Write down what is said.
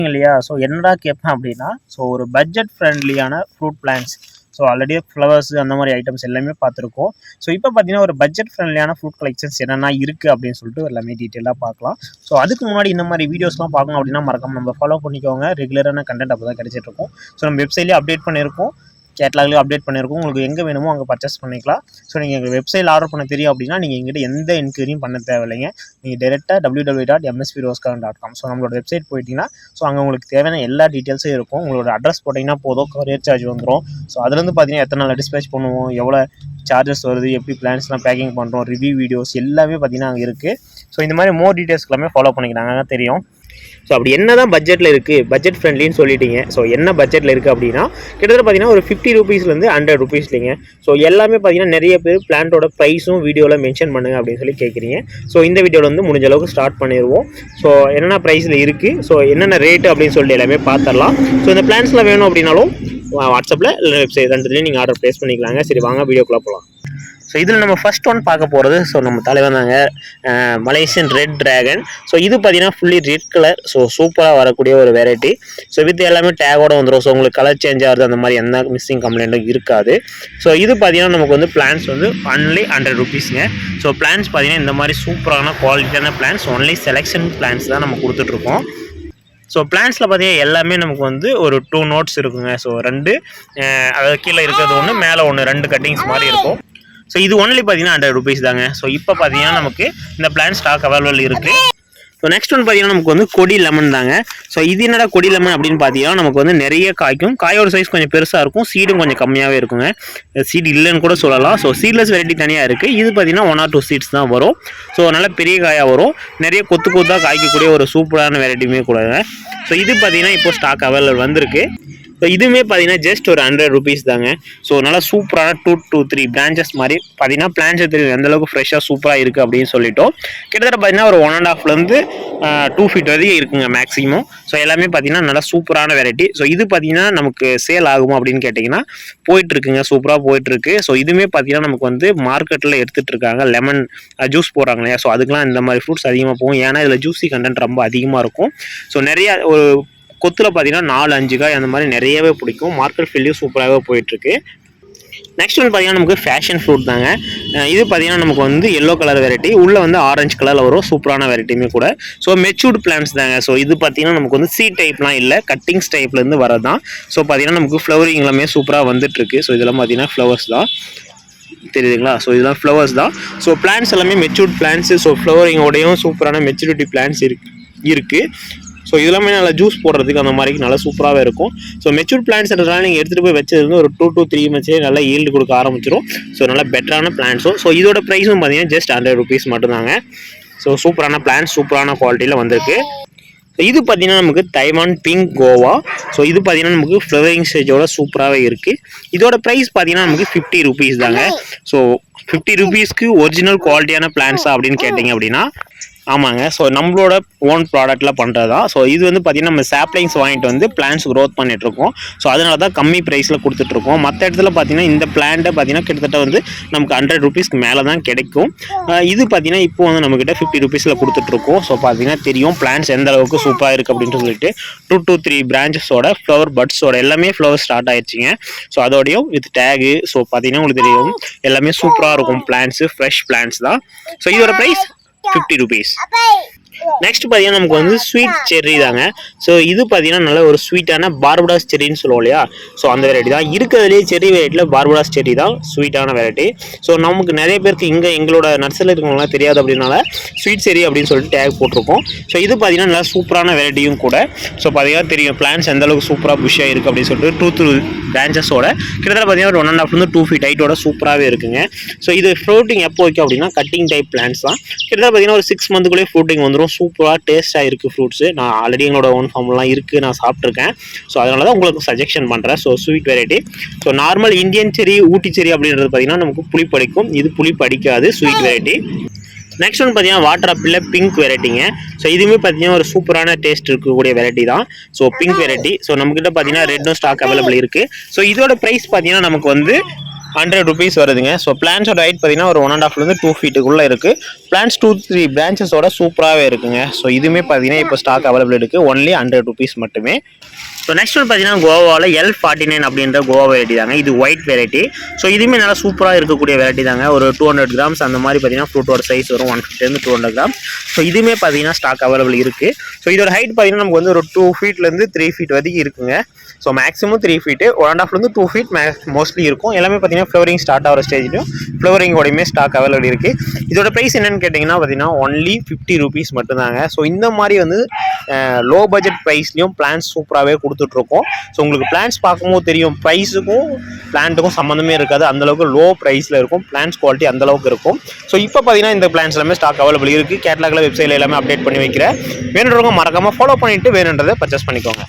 இல்லையா? ஸோ என்னடா கேட்பேன் அப்படின்னா, ஸோ ஒரு பட்ஜெட் ஃப்ரெண்ட்லியான fruit plants. So already flowers அந்த மாதிரி ஐட்டம்ஸ் எல்லாமே பார்த்துருக்கோம். ஸோ இப்போ பார்த்தீங்கன்னா ஒரு பட்ஜெட் ஃப்ரெண்ட்லியான ஃப்ரூட் கலெக்ஷன்ஸ் என்னென்ன இருக்குது அப்படின்னு சொல்லிட்டு எல்லாமே டீட்டெயிலாக பார்க்கலாம். ஸோ அதுக்கு முன்னாடி இந்த மாதிரி வீடியோஸ்லாம் பார்க்கணும் அப்படின்னா மறக்காம நம்ம ஃபாலோ பண்ணிக்கோங்க. ரெகுலரான கண்டென்ட் அப்போ தான் கிடைச்சிட்ருக்கும். ஸோ நம்ம வெப்சைட்லேயே அப்டேட் பண்ணியிருக்கோம், கேட்லாக்லேயும் அப்டேட் பண்ணியிருக்கோம். உங்களுக்கு எங்கே வேணுமோ அங்கே பர்ச்சேஸ் பண்ணிக்கலாம். ஸோ நீங்கள் எங்கள் வெப்சைட்டில் ஆர்டர் பண்ண தெரியும் அப்படின்னா நீங்கள் எங்கிட்ட எந்த என்கொயரியும் பண்ண தேவையில்லைங்க. நீங்கள் டேரெக்டாக www.msvrosecar.com. ஸோ நம்மளோட வெப்சைட் போயிட்டீங்கன்னா ஸோ அங்கே உங்களுக்கு தேவையான எல்லா டீட்டெயில்ஸும் இருக்கும். உங்களோட அட்ரஸ் போட்டிங்கன்னா போதும், கொரியர் சார்ஜ் வந்துடும். ஸோ அதுலேருந்து பார்த்தீங்கன்னா எத்தனை நாள் டிஸ்பேச் பண்ணுவோம், எவ்வளோ சார்ஜஸ் வருது, எப்படி பிளான்ஸ்லாம் பேக்கிங் பண்ணுறோம், ரிவ்யூ வீடியோஸ் எல்லாமே பார்த்தீங்கன்னா அங்கே இருக்குது. ஸோ இந்த மாதிரி மோர் டீட்டெயில்ஸ் எல்லாமே ஃபாலோ பண்ணிக்கிறாங்க தெரியும். ஸோ அப்படி என்ன தான் பட்ஜெட்டில் இருக்குது, பட்ஜெட் ஃப்ரெண்ட்லின்னு சொல்லிட்டீங்க. ஸோ என்ன பட்ஜெட்டில் இருக்குது அப்படின்னா கிட்டத்தட்ட பார்த்தீங்கன்னா ஒரு 50 ரூபீஸ்லேருந்து 100 ரூபீஸ் இல்லைங்க. ஸோ எல்லாமே பார்த்தீங்கன்னா நிறைய பேர் பிளான்ட்டோட ப்ரைஸும் வீடியோவில் மென்ஷன் பண்ணுங்க அப்படின்னு சொல்லி கேட்குறீங்க. ஸோ இந்த வீடியோவில் வந்து முடிஞ்ச அளவுக்கு ஸ்டார்ட் பண்ணிடுவோம். ஸோ என்னென்ன ப்ரைஸில் இருக்குது, ஸோ என்னென்ன ரேட்டு அப்படின்னு சொல்லிட்டு எல்லாமே பார்த்துடலாம். ஸோ இந்த பிளான்ஸ்லாம் வேணும் அப்படின்னாலும் வாட்ஸ்அப்பில் இல்லை வெப்சைட் ரெண்டுலேயும் நீங்கள் ஆர்டர் ப்ளேஸ் பண்ணிக்கலாங்க. சரி வாங்க வீடியோக்குள்ளே போகலாம். ஸோ இதில் நம்ம ஃபஸ்ட் ஒன் பார்க்க போகிறது ஸோ நம்ம தலைவன் தாங்க, மலேசியன் ரெட் ட்ராகன். ஸோ இது பார்த்தீங்கன்னா ஃபுல்லி ரெட் கலர். ஸோ சூப்பராக வரக்கூடிய ஒரு வெரைட்டி. ஸோ வித் எல்லாமே டேகோட வந்துடும். ஸோ உங்களுக்கு கலர் சேஞ்ச் ஆகுது அந்த மாதிரி எந்த மிஸ்ஸிங் கம்ப்ளைண்ட்டும் இருக்காது. ஸோ இது பார்த்தீங்கன்னா நமக்கு வந்து பிளான்ஸ் வந்து ஒன்லி 100 ரூபீஸுங்க. ஸோ பிளான்ஸ் பார்த்தீங்கன்னா இந்த மாதிரி சூப்பரான குவாலிட்டியான பிளான்ஸ், ஒன்லி செலெக்ஷன் பிளான்ஸ் தான் நம்ம கொடுத்துட்ருக்கோம். ஸோ பிளான்ஸில் பார்த்தீங்கன்னா எல்லாமே நமக்கு வந்து ஒரு 2 நோட்ஸ் இருக்குங்க. ஸோ 2 அதாவது கீழே இருக்கிறது ஒன்று, மேலே ஒன்று, 2 கட்டிங்ஸ் மாதிரி இருக்கும். ஸோ இது ஒன்லி பார்த்தீங்கன்னா 100 ரூபீஸ் தாங்க. ஸோ இப்போ பார்த்தீங்கன்னா நமக்கு இந்த பிளான் ஸ்டாக் அவைலபிள் இருக்குது. ஸோ நெக்ஸ்ட் ஒன் பார்த்தீங்கன்னா நமக்கு வந்து கொடி லெமன் தாங்க. ஸோ இது என்னடா கொடி லெமன் அப்படின்னு பார்த்தீங்கன்னா நமக்கு வந்து நிறைய காய்க்கும். காயோட சைஸ் கொஞ்சம் பெருசாக இருக்கும், சீடும் கொஞ்சம் கம்மியாகவே இருக்குங்க. சீடு இல்லைன்னு கூட சொல்லலாம். ஸோ சீட்லெஸ் வெரைட்டி தனியாக இருக்குது. இது பார்த்தீங்கன்னா 1 or 2 சீட்ஸ் தான் வரும். ஸோ நல்ல பெரிய காயாக வரும், நிறைய கொத்து கொத்தாக காய்க்கக்கூடிய ஒரு சூப்பரான வெரைட்டியுமே கூடங்க. ஸோ இது பார்த்தீங்கன்னா இப்போ ஸ்டாக் அவைலபிள் வந்திருக்கு. ஸோ இதுவுமே பார்த்தீங்கன்னா ஜஸ்ட் ஒரு 100 ரூபீஸ் தாங்க. ஸோ நல்லா சூப்பரான 2 to 3 பிரான்ச்சஸ் மாதிரி பார்த்தீங்கன்னா பிளான்ஸ் தெரியும் எந்தளவுக்கு ஃப்ரெஷ்ஷாக சூப்பராக இருக்குது அப்படின்னு சொல்லிட்டோம். கிட்டத்தட்ட பார்த்தீங்கன்னா ஒரு 1.5 2 feet வரைக்கும் இருக்குங்க மேக்ஸிமம். ஸோ எல்லாமே பார்த்தீங்கன்னா நல்லா சூப்பரான வெரைட்டி. ஸோ இது பார்த்தீங்கன்னா நமக்கு சேல் ஆகுமா அப்படின்னு கேட்டிங்கன்னா போயிட்டுருக்குங்க, சூப்பராக போயிட்டுருக்கு. ஸோ இதுவுமே பார்த்தீங்கன்னா நமக்கு வந்து மார்க்கெட்டில் எடுத்துகிட்டு இருக்காங்க. லெமன் ஜூஸ் போடுறாங்க இல்லையா, ஸோ அதுக்கெலாம் இந்த மாதிரி ஃப்ரூட்ஸ் அதிகமாக போகும். ஏன்னா இதில் ஜூஸி கண்டென்ட் ரொம்ப அதிகமாக இருக்கும். ஸோ நிறையா ஒரு கொத்தில் பார்த்தீங்கன்னா 4-5 காய் அந்த மாதிரி நிறையவே பிடிக்கும். மார்க்கெட் ஃபீல்லையும் சூப்பராகவே போயிட்டுருக்கு. நெக்ஸ்ட் ஒன்று பார்த்தீங்கன்னா நமக்கு ஃபேஷன் ஃப்ரூட் தாங்க. இது பார்த்தீங்கன்னா நமக்கு வந்து எல்லோ கலர் வெரைட்டி, உள்ளே வந்து ஆரஞ்சு கலரில் வரும். சூப்பரான வெரைட்டியுமே கூட. ஸோ மெச்சூர்டு பிளான்ஸ் தாங்க. ஸோ இது பார்த்தீங்கன்னா நமக்கு வந்து சீட் டைப்லாம் இல்லை, கட்டிங்ஸ் டைப்லேருந்து வரது தான். ஸோ பார்த்தீங்கன்னா நமக்கு ஃப்ளவரிங் எல்லாமே சூப்பராக வந்துட்டுருக்கு. ஸோ இதெல்லாம் பார்த்தீங்கன்னா ஃப்ளவர்ஸ் தான், தெரியுதுங்களா? ஸோ இதெல்லாம் ஃப்ளவர்ஸ் தான். ஸோ பிளான்ஸ் எல்லாமே மெச்சூர்ட் பிளான்ஸு. ஸோ ஃப்ளவரிங்கோடையும் சூப்பரான மெச்சூரிட்டி பிளான்ஸ் இருக்குது. ஸோ இதெல்லாமே நல்லா ஜூஸ் போடுறதுக்கு அந்த மாதிரி நல்லா சூப்பராகவே இருக்கும். ஸோ மெச்சூர் பிளான்ஸ்ன்றதுனால நீங்கள் எடுத்துகிட்டு போய் வச்சது வந்து ஒரு 2 to 3 months நல்லா ஈல்டு கொடுக்க ஆரம்பிச்சிடும். ஸோ நல்லா பெட்டரான பிளான்ஸும். ஸோ இதோட ப்ரைஸும் பார்த்தீங்கன்னா ஜஸ்ட் 100 ரூபீஸ் மட்டும்தாங்க. ஸோ சூப்பரான பிளான்ஸ், சூப்பரான குவாலிட்டியில் வந்திருக்கு. ஸோ இது பார்த்தீங்கன்னா நமக்கு தைவான் பிங்க் கோவா. ஸோ இது பார்த்தீங்கன்னா நமக்கு ஃப்ளவரிங் ஸ்டேஜோட சூப்பராகவே இருக்குது. இதோட ப்ரைஸ் பார்த்தீங்கன்னா நமக்கு 50 ரூபீஸ் தாங்க. ஸோ 50 ரூபீஸ்க்கு ஒரிஜினல் குவாலிட்டியான பிளான்ஸா அப்படின்னு கேட்டிங்க அப்படின்னா ஆமாங்க. ஸோ நம்மளோட ஓன் ப்ராடக்ட்டில் பண்ணுறது தான். ஸோ இது வந்து பார்த்திங்கன்னா நம்ம சாப்ளைங்ஸ் வாங்கிட்டு வந்து பிளான்ஸ் க்ரோத் பண்ணிகிட்ருக்கோம். ஸோ அதனால தான் கம்மி ப்ரைஸில் கொடுத்துட்ருக்கோம். மற்ற இடத்துல பார்த்திங்கன்னா இந்த பிளான்ட்டை பார்த்திங்கன்னா கிட்டத்தட்ட வந்து நமக்கு 100 ரூபீஸ்க்கு மேலே தான் கிடைக்கும். இது பார்த்திங்கன்னா இப்போ வந்து நம்மக்கிட்ட 50 ரூபீஸில் கொடுத்துட்ருக்கோம். ஸோ பார்த்திங்கன்னா தெரியும் பிளான்ஸ் எந்த அளவுக்கு சூப்பராக இருக்குது அப்படின்ட்டு சொல்லிட்டு 2 to 3 பிரான்ச்சஸோட ஃப்ளவர் பட்ஸோட எல்லாமே ஃப்ளவர் ஸ்டார்ட் ஆயிடுச்சிங்க. ஸோ அதோடையும் வித் டேகு. ஸோ பார்த்திங்கன்னா உங்களுக்கு தெரியும் எல்லாமே சூப்பராக இருக்கும். பிளான்ஸு ஃப்ரெஷ் பிளான்ஸ் தான். ஸோ இதோட ப்ரைஸ் 50 ரூபீஸ். நெக்ஸ்ட் பார்த்தீங்கன்னா நமக்கு வந்து ஸ்வீட் செர்ரி தாங்க. ஸோ இது பார்த்தீங்கன்னா நல்ல ஒரு ஸ்வீட்டான பார்படாஸ் செர்ரின்னு சொல்லுவோம் இல்லையா, ஸோ அந்த வெரைட்டி தான் இருக்கிறதுலேயே. செர்ரி வெரைட்டியில் பார்படாஸ் செர்ரி தான் ஸ்வீட்டான வெரைட்டி. ஸோ நமக்கு நிறைய பேருக்கு இங்கே எங்களோட நர்சரியில் இருக்கவங்களாம் தெரியாது அப்படின்னால ஸ்வீட் செர்ரி அப்படின்னு சொல்லிட்டு டேக் போட்டிருக்கோம். ஸோ இது பார்த்தீங்கன்னா நல்லா சூப்பரான வெரைட்டியும் கூட. ஸோ பார்த்தீங்கன்னா தெரியும் பிளான்ஸ் எந்த அளவுக்கு சூப்பராக புஷ்ஷாக இருக்குது அப்படின்னு சொல்லிட்டு 2 பிரான்ச்சஸோட கிட்டத்தட்ட பார்த்தீங்கன்னா ஒரு 1.5 to 2 feet ஹைட்டோட சூப்பராகவே இருக்குங்க. ஸோ இது ஃப்ரூட்டிங் எப்போ வைக்கும் அப்படின்னா கட்டிங் டைப் பிளான்ஸ் தான். கிட்டத்தட்ட பார்த்தீங்கன்னா ஒரு 6 months ஃப்ரூட்டிங் வந்துடும். சூப்பராக டேஸ்ட்டாக இருக்குது ஃப்ரூட்ஸு. நான் ஆல்ரெடி எங்களோட ஓன் ஃபார்ம்லாம் இருக்குது, நான் சாப்பிட்ருக்கேன். ஸோ அதனால தான் உங்களுக்கு சஜெக்ஷன் பண்ணுறேன். So sweet variety. So normal Indian செரி, ஊட்டி செரி அப்படின்றது பார்த்தீங்கன்னா நமக்கு புளிப்பு அடிக்கும். இது புளிப்பு அடிக்காது, ஸ்வீட் வெரைட்டி. நெக்ஸ்ட் ஒன்று பார்த்தீங்கன்னா வாட்டர் ஆப்பிளில் பிங்க் வெரைட்டிங்க. ஸோ இதுவுமே பார்த்தீங்கன்னா ஒரு சூப்பரான டேஸ்ட் இருக்கக்கூடிய வெரைட்டி தான். So pink variety. ஸோ நம்மக்கிட்ட பார்த்தீங்கன்னா ரெட்டும் ஸ்டாக் அவைலபிள் இருக்குது. ஸோ இதோட ப்ரைஸ் பார்த்தீங்கன்னா நமக்கு வந்து 100 rupees வருதுங்க. ஸோ பிளான்ஸோட ஹைட் பார்த்தீங்கன்னா ஒரு 1.5 2 ஃபீட்டுக்குள்ளே இருக்குது. பிளான்ஸ் 2-3 பிரான்ச்சஸோட சூப்பராகவே இருக்குங்க. ஸோ இதுவுமே பார்த்தீங்கன்னா இப்போ ஸ்டாக் அவைலபிள் இருக்குது. ஒன்லி 100 rupees மட்டுமே. ஸோ நெக்ஸ்ட் ஒன் பார்த்தீங்கன்னா கோவாவில் L49 அப்படின்ற கோவா வெரைட்டி தாங்க. இது ஒயிட் வெரைட்டி. ஸோ இதுவுமே நல்லா சூப்பராக இருக்கக்கூடிய வெரைட்டி தாங்க. ஒரு 200 grams அந்த மாதிரி பார்த்தீங்கன்னா ஃப்ரூட்டோட சைஸ் வரும் 150 200 grams. ஸோ இதுவுமே பார்த்தீங்கன்னா ஸ்டாக் அவைலபிள் இருக்குது. ஸோ இதோட ஹைட் பார்த்தீங்கன்னா நமக்கு வந்து ஒரு 2 feetலேருந்து 3 feet வரைக்கும் இருக்குங்க. So maximum 3 feet 1.5 2 feet mostly இருக்கும். எல்லாமே பார்த்தீங்கன்னா ஃப்ளவரிங் ஸ்டார்ட் ஆகிற ஸ்டேஜ்லையும் ஃப்ளவரிங்கோடையுமே ஸ்டாக் அவைலபிள் இருக்குது. இதோட ப்ரைஸ் என்னன்னு கேட்டிங்கன்னா பார்த்தீங்கன்னா ஒன்லி 50 rupees மட்டும்தாங்க. ஸோ இந்த மாதிரி வந்து லோ பட்ஜெட் ப்ரைஸ்லையும் பிளான்ஸ் சூப்பராகவே கொடுத்துட்ருக்கோம். ஸோ உங்களுக்கு பிளான்ஸ் பார்க்கும்போது தெரியும் ப்ரைஸுக்கும் பிளான்ட்டுக்கும் சம்மந்தமே இருக்காது. அந்தளவுக்கு லோ ப்ரைஸில் இருக்கும். பிளான்ஸ் குவாலிட்டி அந்தளவுக்கு இருக்கும். ஸோ இப்போ பார்த்தீங்கன்னா இந்த பிளான்ஸ் எல்லாமே ஸ்டாக் அவைலபிள் இருக்குது. கேட்லாகில் வெப்சைட்டில் எல்லாமே அப்டேட் பண்ணி வைக்கிறேன். வேணுன்றவங்க மறக்காமல் ஃபாலோ பண்ணிவிட்டு வேணுன்றதை பர்ச்சேஸ் பண்ணிக்கோங்க.